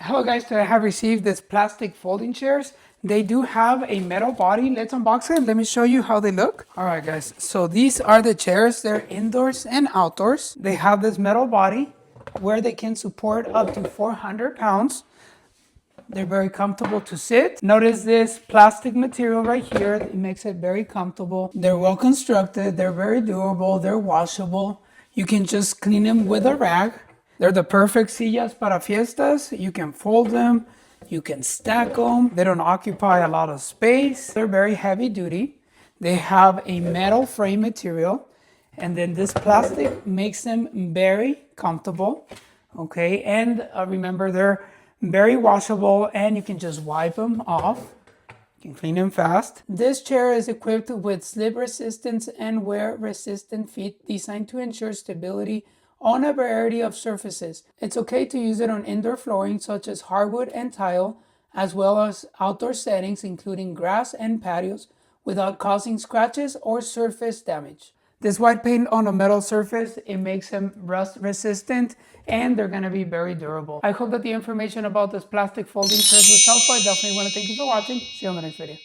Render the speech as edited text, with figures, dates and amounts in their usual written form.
Hello guys, today I have received this plastic folding chairs. They do have a metal body. Let's unbox it. Let me show you how they look. All right guys, so these are the chairs. They're indoors and outdoors. They have this metal body where they can support up to 400 pounds. They're very comfortable to sit. Notice this plastic material right here. It makes it very comfortable. They're well constructed. They're very durable. They're washable. You can just clean them with a rag. They're the perfect sillas para fiestas. You can fold them. You can stack them. They don't occupy a lot of space. They're very heavy duty. They have a metal frame material. And then this plastic makes them very comfortable. Okay, and remember they're very washable and you can just wipe them off. You can clean them fast. This chair is equipped with slip resistance and wear resistant feet designed to ensure stability on a variety of surfaces. It's okay to use it on indoor flooring such as hardwood and tile, as well as outdoor settings including grass and patios without causing scratches or surface damage. This white paint on a metal surface, it makes them rust resistant and they're gonna be very durable. I hope that the information about this plastic folding chairs was helpful. I definitely wanna thank you for watching. See you on the next video.